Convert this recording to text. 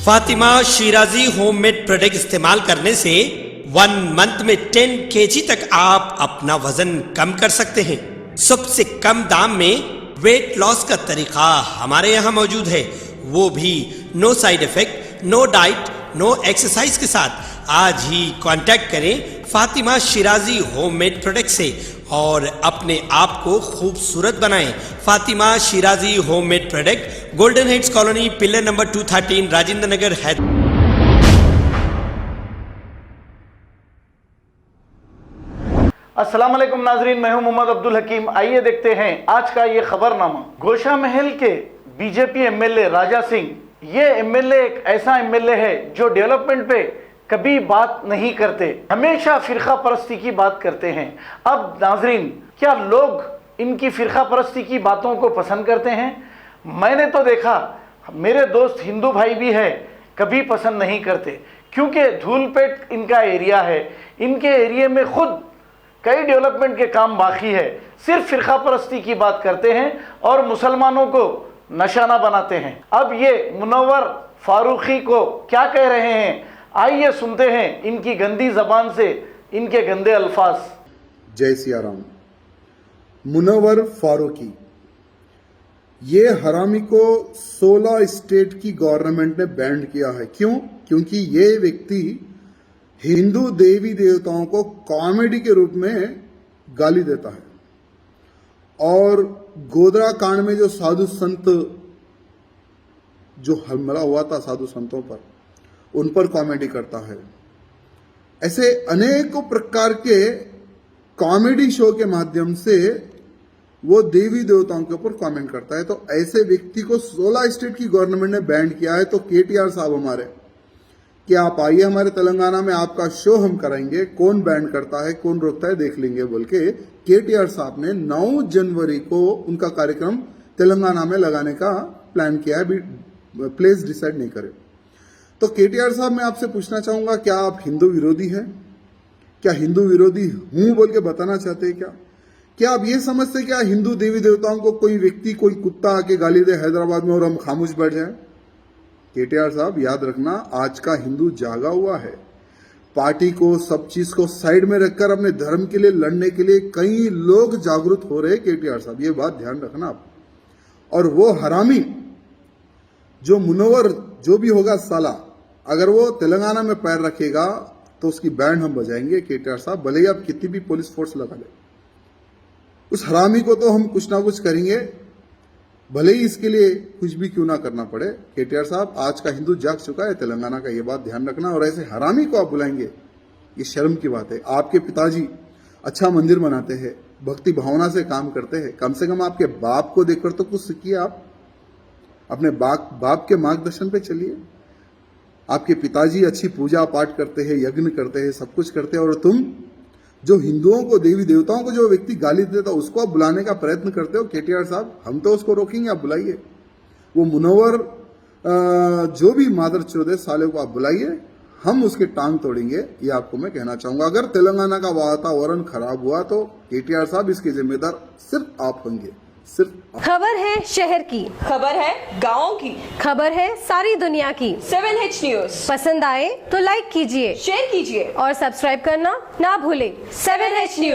Fatima Shirazi homemade product इस्तेमाल करने से 1 मंथ में 10 kg तक आप अपना वजन कम कर सकते हैं। सबसे कम दाम में वेट लॉस का तरीका हमारे यहाँ मौजूद है, वो भी no side effect, no diet, no exercise के साथ। आज ही कांटेक्ट करें फातिमा शिराजी होममेड प्रोडक्ट से और अपने आप को खूबसूरत बनाएं। Fatima Shirazi homemade product, golden heads colony, pillar number 213, Rajendra Nagar, Hyderabad. अस्सलाम वालेकुम नाजरीन, मैं हूं मोहम्मद अब्दुल हकीम। आइए देखते हैं आज का ये खबरनामा। गोशा महल के बीजेपी एमएलए राजा सिंह, ये एमएलए एक ऐसा एमएलए है जो डेवलपमेंट पे कभी बात नहीं करते, हमेशा फिरका परस्ती की बात करते हैं। अब नाजरीन, क्या लोग इनकी फिरका परस्ती की बातों को पसंद करते हैं? मैंने तो देखा, मेरे दोस्त हिंदू भाई भी है, कभी पसंद नहीं करते, क्योंकि धूलपेट इनका एरिया है। इनके एरिया में खुद कई डेवलपमेंट के काम बाकी है, सिर्फ फिरका परस्ती की बात करते हैं और मुसलमानों को निशाना बनाते हैं। अब ये मुनव्वर फारूकी को क्या कह रहे हैं, आइए सुनते हैं इनकी गंदी जबान से इनके गंदे अल्फाज। जय सिया राम। मुनव्वर फारूकी, ये हरामी को 16 स्टेट की गवर्नमेंट ने बैंड किया है। क्यों? क्योंकि ये व्यक्ति हिंदू देवी देवताओं को कॉमेडी के रूप में गाली देता है और गोधरा कांड में जो साधु संत जो हमला हुआ था साधु संतों पर, उन पर कॉमेडी करता है। ऐसे अनेकों प्रकार के कॉमेडी शो के माध्यम से वो देवी देवताओं के ऊपर कमेंट करता है। तो ऐसे व्यक्ति को 16 स्टेट की गवर्नमेंट ने बैंड किया है। तो केटीआर साहब हमारे, कि आप आइए हमारे तेलंगाना में, आपका शो हम कराएंगे, कौन बैंड करता है कौन रोकता है देख लेंगे बोल के केटीआर साहब ने 9 जनवरी को उनका कार्यक्रम तेलंगाना में लगाने का प्लान किया है। प्लेस डिसाइड नहीं करे। तो केटीआर साहब, मैं आपसे पूछना चाहूंगा, क्या आप हिंदू विरोधी हैं? क्या हिंदू विरोधी हूं बोल के बताना चाहते हैं? क्या आप ये समझते हैं क्या हिंदू देवी देवताओं को कोई व्यक्ति, कोई कुत्ता आके गाली दे हैदराबाद में और हम खामोश बैठ जाए? केटीआर साहब, याद रखना, आज का हिंदू जागा हुआ है। पार्टी को, सब चीज को साइड में रखकर अपने धर्म के लिए लड़ने के लिए कई लोग जागरूक हो रहे हैं। केटीआर साहब, ये बात ध्यान रखना आप। और वो हरामी जो मुनव्वर जो भी होगा साला, अगर वो तेलंगाना में पैर रखेगा तो उसकी बैंड हम बजाएंगे। केटीआर साहब, भले ही आप कितनी भी पुलिस फोर्स लगा ले, उस हरामी को तो हम कुछ ना कुछ करेंगे, भले ही इसके लिए कुछ भी क्यों ना करना पड़े। केटीआर साहब, आज का हिंदू जाग चुका है तेलंगाना का, ये बात ध्यान रखना। और ऐसे हरामी को आप बुलाएंगे, ये शर्म की बात है। आपके पिताजी अच्छा मंदिर बनाते हैं, भक्ति भावना से काम करते हैं, कम से कम आपके बाप को देखकर तो कुछ सीखिए। आप अपने बाप के मार्गदर्शन पे चलिए। आपके पिताजी अच्छी पूजा पाठ करते हैं, यज्ञ करते हैं, सब कुछ करते हैं, और तुम जो हिंदुओं को, देवी देवताओं को जो व्यक्ति गाली देता है उसको आप बुलाने का प्रयत्न करते हो। केटीआर साहब, हम तो उसको रोकेंगे, आप बुलाइए। वो मुनव्वर जो भी मादर चौधरी साले को आप बुलाइए, हम उसके टांग तोड़ेंगे। ये आपको मैं कहना चाहूंगा। अगर तेलंगाना का वातावरण खराब हुआ तो केटीआर साहब इसके जिम्मेदार सिर्फ आप होंगे, सिर्फ। खबर है शहर की, खबर है गाँव की, खबर है सारी दुनिया की। 7H न्यूज पसंद आए तो लाइक कीजिए, शेयर कीजिए और सब्सक्राइब करना ना भूले। 7H news.